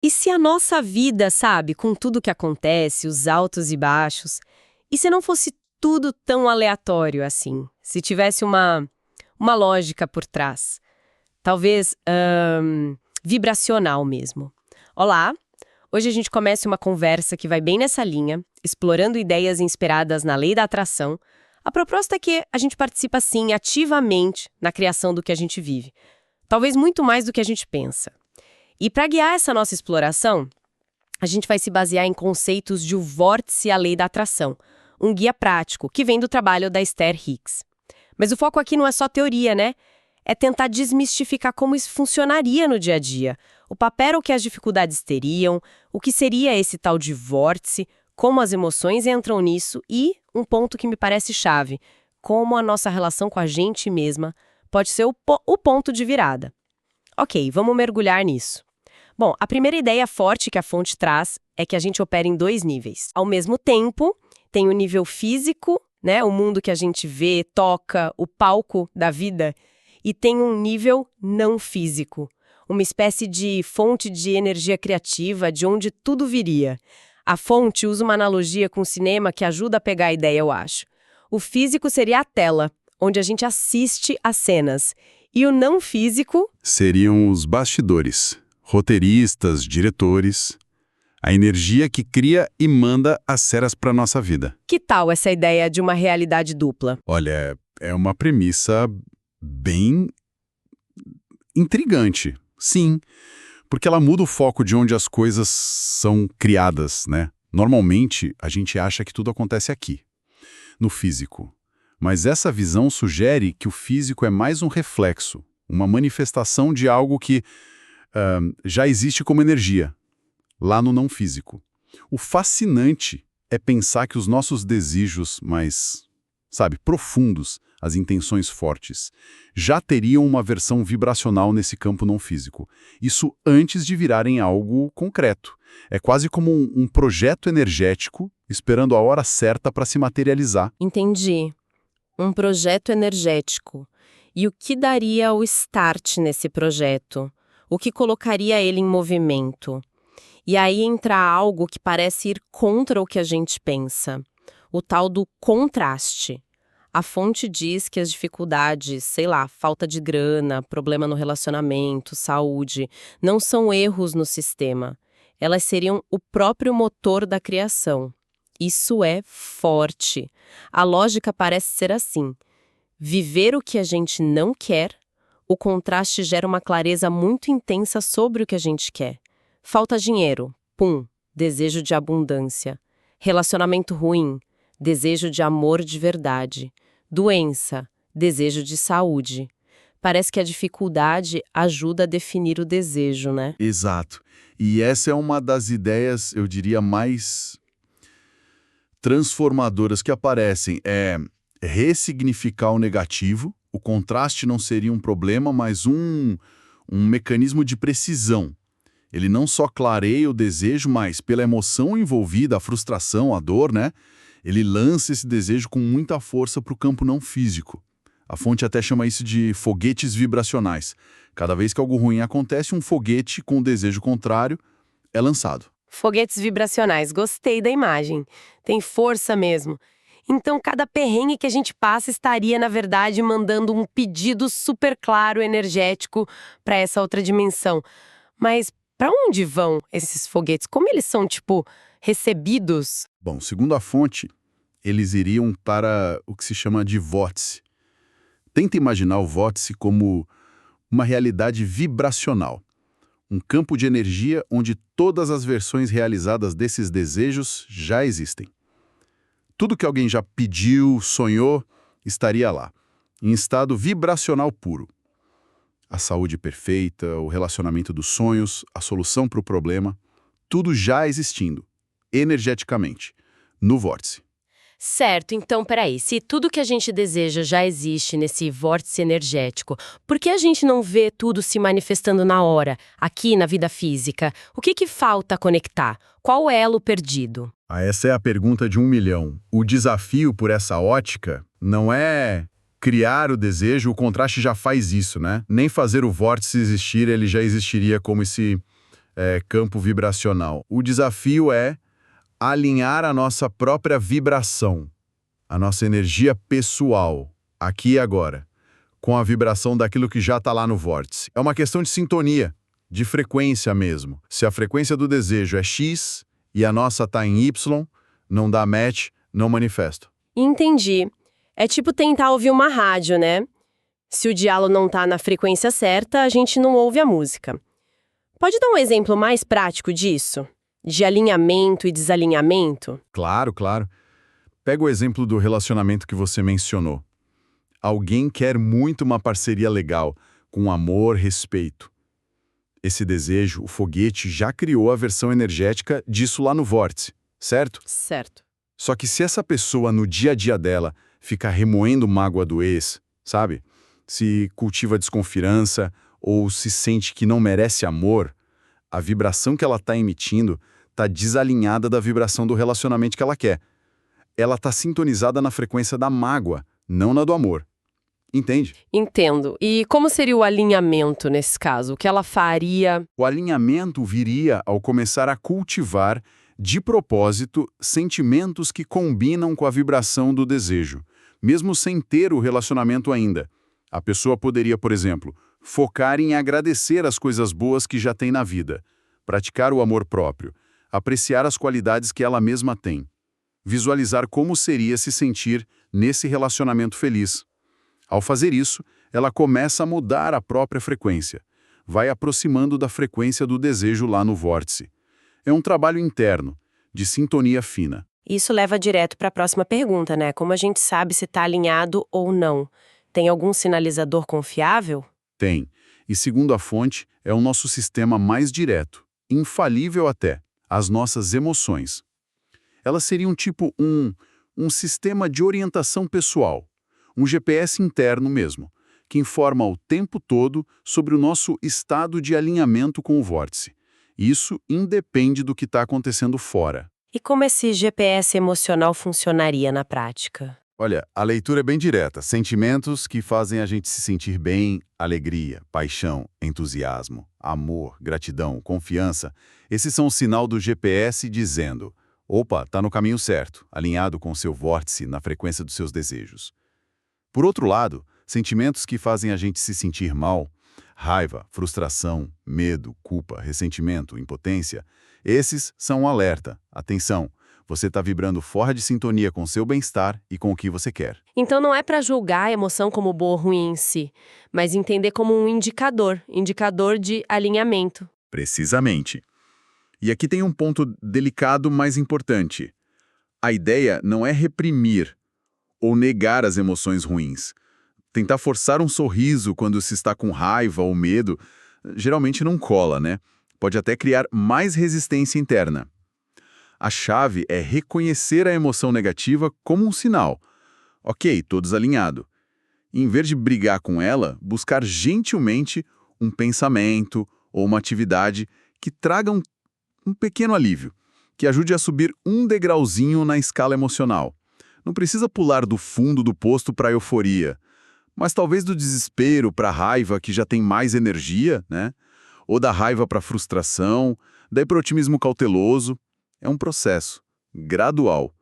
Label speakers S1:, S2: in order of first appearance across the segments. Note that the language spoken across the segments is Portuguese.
S1: E se a nossa vida, sabe, com tudo que acontece, os altos e baixos, e se não fosse tudo tão aleatório assim? Se tivesse uma lógica por trás? Talvez vibracional mesmo. Olá! Hoje a gente começa uma conversa que vai bem nessa linha, explorando ideias inspiradas na lei da atração. A proposta é que a gente participa, sim, ativamente na criação do que a gente vive. Talvez muito mais do que a gente pensa. E para guiar essa nossa exploração, a gente vai se basear em conceitos de O Vórtice e a Lei da Atração, um guia prático que vem do trabalho da Esther Hicks. Mas o foco aqui não é só teoria, né? É tentar desmistificar como isso funcionaria no dia a dia, o papel que as dificuldades teriam, o que seria esse tal de vórtice, como as emoções entram nisso e, um ponto que me parece chave, como a nossa relação com a gente mesma pode ser o ponto de virada. Ok, vamos mergulhar nisso. Bom, a primeira ideia forte que a fonte traz é que a gente opera em 2 níveis. Ao mesmo tempo, tem o nível físico, né, o mundo que a gente vê, toca, o palco da vida, e tem um nível não físico, uma espécie de fonte de energia criativa de onde tudo viria. A fonte usa uma analogia com o cinema que ajuda a pegar a ideia, eu acho. O físico seria a tela, onde a gente assiste às cenas. E o não físico
S2: seriam os bastidores, roteiristas, diretores, a energia que cria e manda as cenas para nossa vida.
S1: Que tal essa ideia de uma realidade dupla?
S2: Olha, é uma premissa bem intrigante, sim, porque ela muda o foco de onde as coisas são criadas, né? Normalmente, a gente acha que tudo acontece aqui, no físico. Mas essa visão sugere que o físico é mais um reflexo, uma manifestação de algo que já existe como energia, lá no não físico. O fascinante é pensar que os nossos desejos mais, profundos, as intenções fortes, já teriam uma versão vibracional nesse campo não físico. Isso antes de virarem algo concreto. É quase como um projeto energético esperando a hora certa para se materializar.
S1: Entendi. Um projeto energético. E o que daria o start nesse projeto? O que colocaria ele em movimento? E aí entra algo que parece ir contra o que a gente pensa. O tal do contraste. A fonte diz que as dificuldades, falta de grana, problema no relacionamento, saúde, não são erros no sistema. Elas seriam o próprio motor da criação. Isso é forte. A lógica parece ser assim. Viver o que a gente não quer, o contraste gera uma clareza muito intensa sobre o que a gente quer. Falta dinheiro, pum, desejo de abundância. Relacionamento ruim, desejo de amor de verdade. Doença, desejo de saúde. Parece que a dificuldade ajuda a definir o desejo, né?
S2: Exato. E essa é uma das ideias, eu diria, mais transformadoras que aparecem. É ressignificar o negativo. O contraste não seria um problema, mas um mecanismo de precisão. Ele não só clareia o desejo, mas pela emoção envolvida, a frustração, a dor, né? Ele lança esse desejo com muita força para o campo não físico. A fonte até chama isso de foguetes vibracionais. Cada vez que algo ruim acontece, um foguete com o desejo contrário é lançado.
S1: Foguetes vibracionais, gostei da imagem. Tem força mesmo. Então, cada perrengue que a gente passa estaria, na verdade, mandando um pedido super claro, energético, para essa outra dimensão. Mas para onde vão esses foguetes? Como eles são, recebidos?
S2: Bom, segundo a fonte, eles iriam para o que se chama de vórtice. Tenta imaginar o vórtice como uma realidade vibracional. Um campo de energia onde todas as versões realizadas desses desejos já existem. Tudo que alguém já pediu, sonhou, estaria lá, em estado vibracional puro. A saúde perfeita, o relacionamento dos sonhos, a solução para o problema, tudo já existindo, energeticamente, no vórtice.
S1: Certo, então peraí, se tudo que a gente deseja já existe nesse vórtice energético, por que a gente não vê tudo se manifestando na hora, aqui na vida física? O que falta conectar? Qual o elo perdido?
S2: Essa é a pergunta de 1 milhão. O desafio por essa ótica não é criar o desejo, o contraste já faz isso, né? Nem fazer o vórtice existir, ele já existiria como esse campo vibracional. O desafio é alinhar a nossa própria vibração, a nossa energia pessoal, aqui e agora, com a vibração daquilo que já está lá no vórtice. É uma questão de sintonia, de frequência mesmo. Se a frequência do desejo é X e a nossa está em Y, não dá match, não manifesto.
S1: Entendi. É tipo tentar ouvir uma rádio, né? Se o dialo não tá na frequência certa, a gente não ouve a música. Pode dar um exemplo mais prático disso? De alinhamento e desalinhamento?
S2: Claro, claro. Pega o exemplo do relacionamento que você mencionou. Alguém quer muito uma parceria legal, com amor, respeito. Esse desejo, o foguete, já criou a versão energética disso lá no vórtice, certo?
S1: Certo.
S2: Só que se essa pessoa, no dia a dia dela, fica remoendo mágoa do ex, sabe? Se cultiva desconfiança ou se sente que não merece amor, a vibração que ela está emitindo está desalinhada da vibração do relacionamento que ela quer. Ela está sintonizada na frequência da mágoa, não na do amor. Entende?
S1: Entendo. E como seria o alinhamento nesse caso? O que ela faria?
S2: O alinhamento viria ao começar a cultivar, de propósito, sentimentos que combinam com a vibração do desejo, mesmo sem ter o relacionamento ainda. A pessoa poderia, por exemplo, focar em agradecer as coisas boas que já tem na vida, praticar o amor próprio, apreciar as qualidades que ela mesma tem, visualizar como seria se sentir nesse relacionamento feliz. Ao fazer isso, ela começa a mudar a própria frequência, vai aproximando da frequência do desejo lá no vórtice. É um trabalho interno, de sintonia fina.
S1: Isso leva direto para a próxima pergunta, né? Como a gente sabe se está alinhado ou não? Tem algum sinalizador confiável?
S2: Tem. E segundo a fonte, é o nosso sistema mais direto, infalível até, as nossas emoções. Elas seriam tipo um sistema de orientação pessoal, um GPS interno mesmo, que informa o tempo todo sobre o nosso estado de alinhamento com o vórtice. Isso independe do que está acontecendo fora.
S1: E como esse GPS emocional funcionaria na prática?
S2: Olha, a leitura é bem direta. Sentimentos que fazem a gente se sentir bem, alegria, paixão, entusiasmo, amor, gratidão, confiança. Esses são o sinal do GPS dizendo: opa, tá no caminho certo, alinhado com o seu vórtice na frequência dos seus desejos. Por outro lado, sentimentos que fazem a gente se sentir mal, raiva, frustração, medo, culpa, ressentimento, impotência, esses são um alerta. Atenção! Você está vibrando fora de sintonia com seu bem-estar e com o que você quer.
S1: Então não é para julgar a emoção como boa ou ruim em si, mas entender como um indicador de alinhamento.
S2: Precisamente. E aqui tem um ponto delicado, mas importante. A ideia não é reprimir ou negar as emoções ruins. Tentar forçar um sorriso quando se está com raiva ou medo, geralmente não cola, né? Pode até criar mais resistência interna. A chave é reconhecer a emoção negativa como um sinal. Ok, tô desalinhado. E, em vez de brigar com ela, buscar gentilmente um pensamento ou uma atividade que traga um pequeno alívio, que ajude a subir um degrauzinho na escala emocional. Não precisa pular do fundo do poço para a euforia, mas talvez do desespero para a raiva, que já tem mais energia, né? Ou da raiva para a frustração, daí para o otimismo cauteloso. É um processo gradual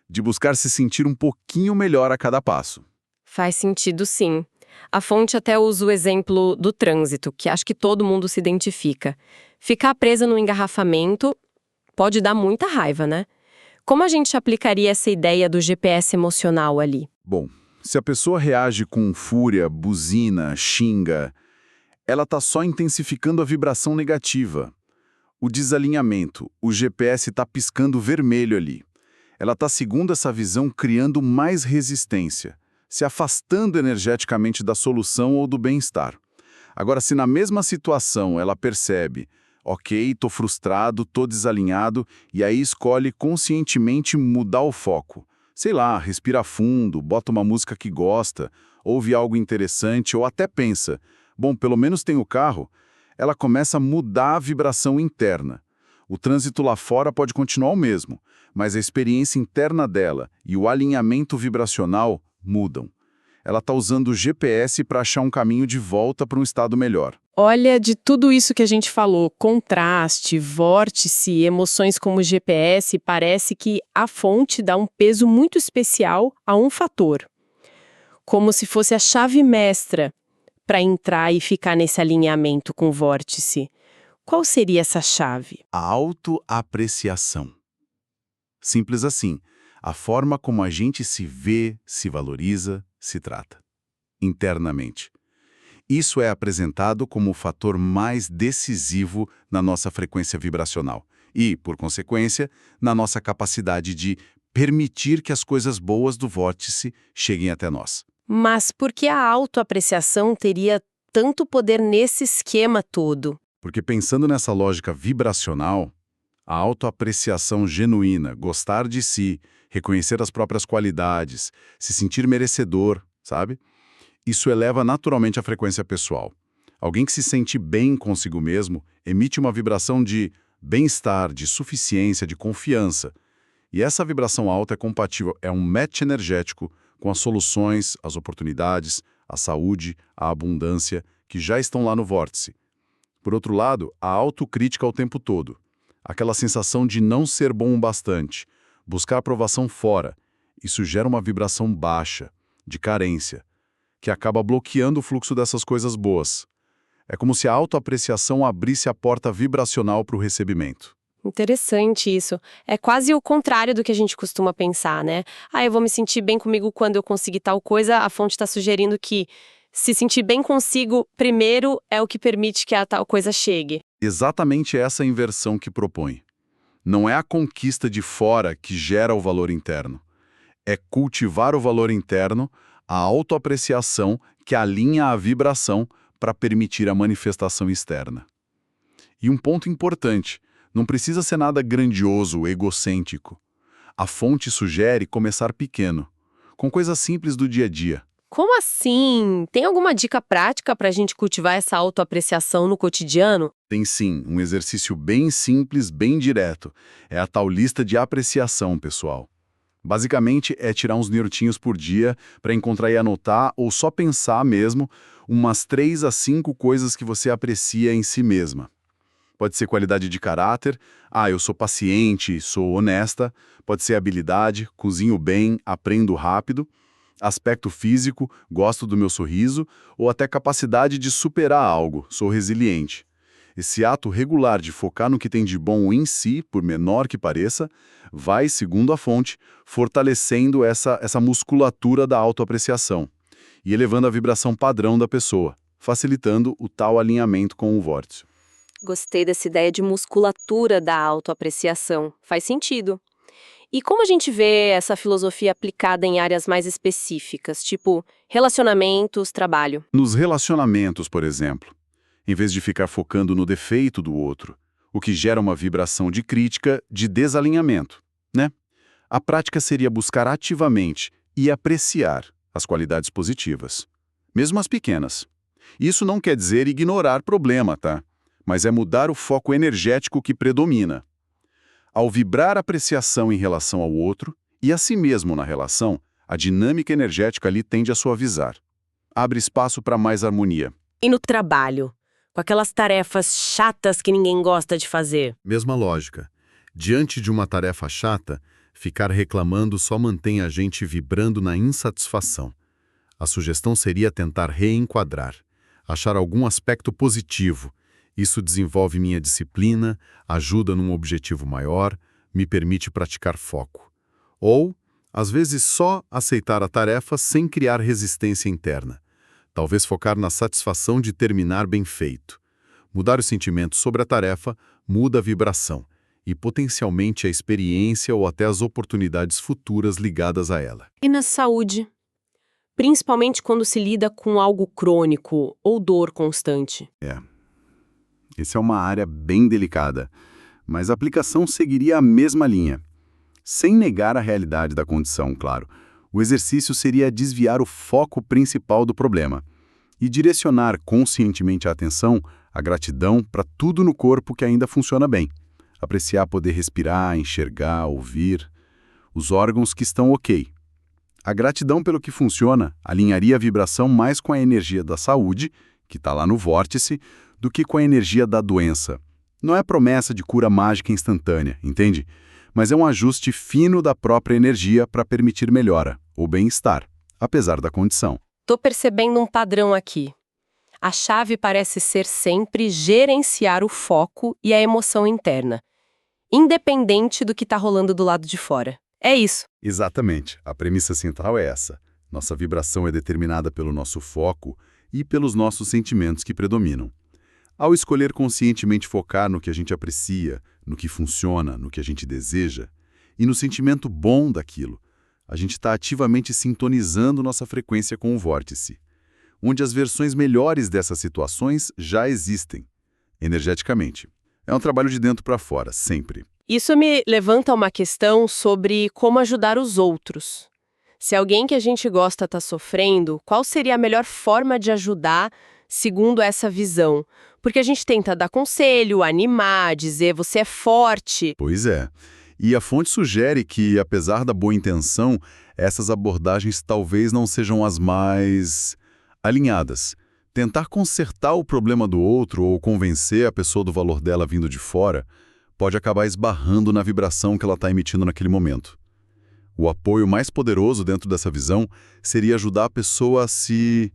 S2: de buscar se sentir um pouquinho melhor a cada passo.
S1: Faz sentido, sim. A fonte até usa o exemplo do trânsito, que acho que todo mundo se identifica. Ficar presa no engarrafamento pode dar muita raiva, né? Como a gente aplicaria essa ideia do GPS emocional ali?
S2: Bom, se a pessoa reage com fúria, buzina, xinga, ela está só intensificando a vibração negativa. O desalinhamento, o GPS está piscando vermelho ali. Ela está, segundo essa visão, criando mais resistência, se afastando energeticamente da solução ou do bem-estar. Agora, se na mesma situação ela percebe, ok, estou frustrado, estou desalinhado, e aí escolhe conscientemente mudar o foco. Sei lá, respira fundo, bota uma música que gosta, ouve algo interessante ou até pensa, bom, pelo menos tem o carro. Ela começa a mudar a vibração interna. O trânsito lá fora pode continuar o mesmo, mas a experiência interna dela e o alinhamento vibracional mudam. ela está usando o GPS para achar um caminho de volta para um estado melhor.
S1: Olha, de tudo isso que a gente falou, contraste, vórtice, emoções como GPS, parece que a fonte dá um peso muito especial a um fator, como se fosse a chave mestra para entrar e ficar nesse alinhamento com o vórtice. Qual seria essa chave?
S2: A autoapreciação. Simples assim, a forma como a gente se vê, se valoriza, se trata. Internamente. Isso é apresentado como o fator mais decisivo na nossa frequência vibracional e, por consequência, na nossa capacidade de permitir que as coisas boas do vórtice cheguem até nós.
S1: Mas por que a autoapreciação teria tanto poder nesse esquema todo?
S2: Porque pensando nessa lógica vibracional, a autoapreciação genuína, gostar de si, reconhecer as próprias qualidades, se sentir merecedor, sabe? Isso eleva naturalmente a frequência pessoal. Alguém que se sente bem consigo mesmo emite uma vibração de bem-estar, de suficiência, de confiança. E essa vibração alta é compatível, é um match energético com as soluções, as oportunidades, a saúde, a abundância que já estão lá no vórtice. Por outro lado, a autocrítica o tempo todo. Aquela sensação de não ser bom o bastante, buscar aprovação fora. Isso gera uma vibração baixa, de carência, que acaba bloqueando o fluxo dessas coisas boas. É como se a autoapreciação abrisse a porta vibracional para o recebimento.
S1: Interessante isso. É quase o contrário do que a gente costuma pensar, né? Eu vou me sentir bem comigo quando eu conseguir tal coisa. A fonte está sugerindo que se sentir bem consigo primeiro é o que permite que a tal coisa chegue.
S2: Exatamente essa inversão que propõe. Não é a conquista de fora que gera o valor interno. É cultivar o valor interno, a autoapreciação que alinha a vibração para permitir a manifestação externa. E um ponto importante, não precisa ser nada grandioso, egocêntrico. A fonte sugere começar pequeno, com coisas simples do dia a dia.
S1: Como assim? Tem alguma dica prática para a gente cultivar essa autoapreciação no cotidiano?
S2: Tem sim, um exercício bem simples, bem direto. É a tal lista de apreciação, pessoal. Basicamente, é tirar uns minutinhos por dia para encontrar e anotar, ou só pensar mesmo, umas 3 a 5 coisas que você aprecia em si mesma. Pode ser qualidade de caráter, eu sou paciente, sou honesta. Pode ser habilidade, cozinho bem, aprendo rápido. Aspecto físico, gosto do meu sorriso, ou até capacidade de superar algo, sou resiliente. Esse ato regular de focar no que tem de bom em si, por menor que pareça, vai, segundo a fonte, fortalecendo essa musculatura da autoapreciação e elevando a vibração padrão da pessoa, facilitando o tal alinhamento com o vórtice.
S1: Gostei dessa ideia de musculatura da autoapreciação. Faz sentido. E como a gente vê essa filosofia aplicada em áreas mais específicas, tipo relacionamentos, trabalho?
S2: Nos relacionamentos, por exemplo, em vez de ficar focando no defeito do outro, o que gera uma vibração de crítica, de desalinhamento, né? A prática seria buscar ativamente e apreciar as qualidades positivas, mesmo as pequenas. Isso não quer dizer ignorar problema, tá? Mas é mudar o foco energético que predomina. Ao vibrar apreciação em relação ao outro e a si mesmo na relação, a dinâmica energética ali tende a suavizar. Abre espaço para mais harmonia.
S1: E no trabalho? Com aquelas tarefas chatas que ninguém gosta de fazer?
S2: Mesma lógica. Diante de uma tarefa chata, ficar reclamando só mantém a gente vibrando na insatisfação. A sugestão seria tentar reenquadrar, achar algum aspecto positivo. Isso desenvolve minha disciplina, ajuda num objetivo maior, me permite praticar foco. Ou, às vezes, só aceitar a tarefa sem criar resistência interna. Talvez focar na satisfação de terminar bem feito. Mudar o sentimento sobre a tarefa muda a vibração e potencialmente a experiência ou até as oportunidades futuras ligadas a ela.
S1: E na saúde? Principalmente quando se lida com algo crônico ou dor constante.
S2: Essa é uma área bem delicada, mas a aplicação seguiria a mesma linha. Sem negar a realidade da condição, claro, o exercício seria desviar o foco principal do problema e direcionar conscientemente a atenção, a gratidão para tudo no corpo que ainda funciona bem. Apreciar poder respirar, enxergar, ouvir, os órgãos que estão ok. A gratidão pelo que funciona alinharia a vibração mais com a energia da saúde, que está lá no vórtice, do que com a energia da doença. Não é promessa de cura mágica instantânea, entende? Mas é um ajuste fino da própria energia para permitir melhora, ou bem-estar, apesar da condição.
S1: Tô percebendo um padrão aqui. A chave parece ser sempre gerenciar o foco e a emoção interna, independente do que está rolando do lado de fora. É isso.
S2: Exatamente. A premissa central é essa. Nossa vibração é determinada pelo nosso foco e pelos nossos sentimentos que predominam. Ao escolher conscientemente focar no que a gente aprecia, no que funciona, no que a gente deseja, e no sentimento bom daquilo, a gente está ativamente sintonizando nossa frequência com o vórtice, onde as versões melhores dessas situações já existem, energeticamente. É um trabalho de dentro para fora, sempre.
S1: Isso me levanta uma questão sobre como ajudar os outros. Se alguém que a gente gosta está sofrendo, qual seria a melhor forma de ajudar segundo essa visão? Porque a gente tenta dar conselho, animar, dizer você é forte.
S2: Pois é. E a fonte sugere que, apesar da boa intenção, essas abordagens talvez não sejam as mais alinhadas. Tentar consertar o problema do outro ou convencer a pessoa do valor dela vindo de fora pode acabar esbarrando na vibração que ela está emitindo naquele momento. O apoio mais poderoso dentro dessa visão seria ajudar a pessoa a se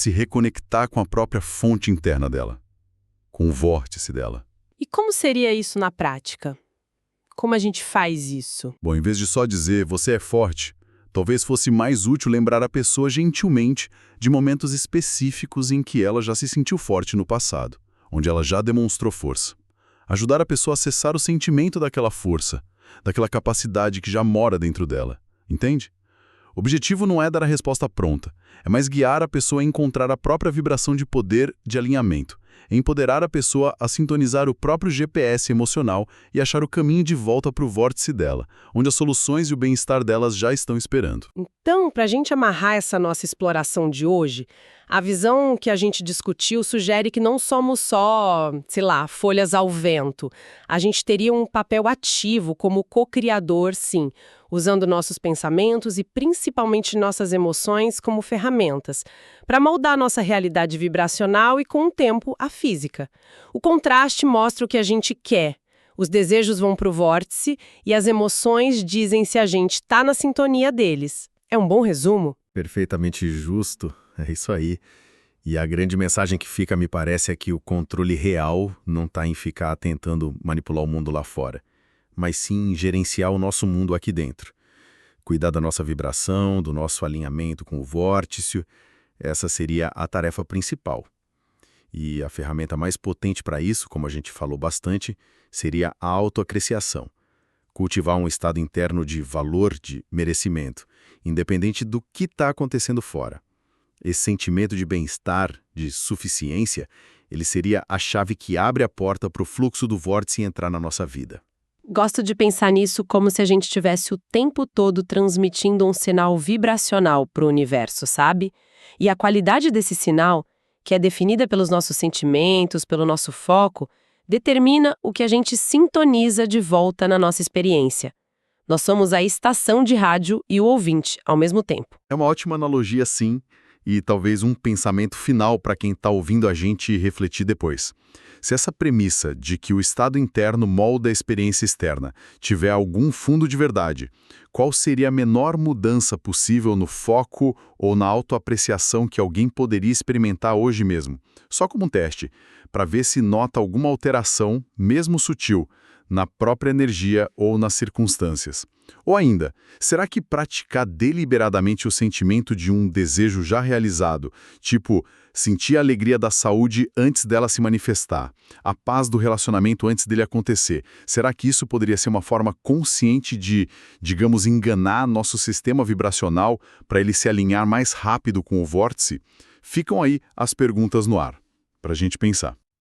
S2: reconectar com a própria fonte interna dela, com o vórtice dela.
S1: E como seria isso na prática? Como a gente faz isso?
S2: Bom, em vez de só dizer você é forte, talvez fosse mais útil lembrar a pessoa gentilmente de momentos específicos em que ela já se sentiu forte no passado, onde ela já demonstrou força. Ajudar a pessoa a acessar o sentimento daquela força, daquela capacidade que já mora dentro dela, entende? O objetivo não é dar a resposta pronta, é mais guiar a pessoa a encontrar a própria vibração de poder de alinhamento, empoderar a pessoa a sintonizar o próprio GPS emocional e achar o caminho de volta para o vórtice dela, onde as soluções e o bem-estar delas já estão esperando.
S1: Então, para a gente amarrar essa nossa exploração de hoje, a visão que a gente discutiu sugere que não somos só, sei lá, folhas ao vento. A gente teria um papel ativo como co-criador, sim, usando nossos pensamentos e principalmente nossas emoções como ferramentas, para moldar nossa realidade vibracional e, com o tempo, a física. O contraste mostra o que a gente quer. Os desejos vão para o vórtice e as emoções dizem se a gente está na sintonia deles. É um bom resumo?
S3: Perfeitamente justo, é isso aí. E a grande mensagem que fica, me parece, é que o controle real não está em ficar tentando manipular o mundo lá fora, mas sim gerenciar o nosso mundo aqui dentro. Cuidar da nossa vibração, do nosso alinhamento com o vórtice, essa seria a tarefa principal. E a ferramenta mais potente para isso, como a gente falou bastante, seria a autoapreciação. Cultivar um estado interno de valor, de merecimento, independente do que está acontecendo fora. Esse sentimento de bem-estar, de suficiência, ele seria a chave que abre a porta para o fluxo do vórtice entrar na nossa vida.
S1: Gosto de pensar nisso como se a gente estivesse o tempo todo transmitindo um sinal vibracional para o universo, sabe? E a qualidade desse sinal, que é definida pelos nossos sentimentos, pelo nosso foco, determina o que a gente sintoniza de volta na nossa experiência. Nós somos a estação de rádio e o ouvinte, ao mesmo tempo.
S2: É uma ótima analogia, sim, e talvez um pensamento final para quem está ouvindo a gente refletir depois. Se essa premissa de que o estado interno molda a experiência externa tiver algum fundo de verdade, qual seria a menor mudança possível no foco ou na autoapreciação que alguém poderia experimentar hoje mesmo? Só como um teste, para ver se nota alguma alteração, mesmo sutil, na própria energia ou nas circunstâncias. Ou ainda, será que praticar deliberadamente o sentimento de um desejo já realizado, tipo sentir a alegria da saúde antes dela se manifestar, a paz do relacionamento antes dele acontecer, será que isso poderia ser uma forma consciente de, digamos, enganar nosso sistema vibracional para ele se alinhar mais rápido com o vórtice? Ficam aí as perguntas no ar, para a gente pensar.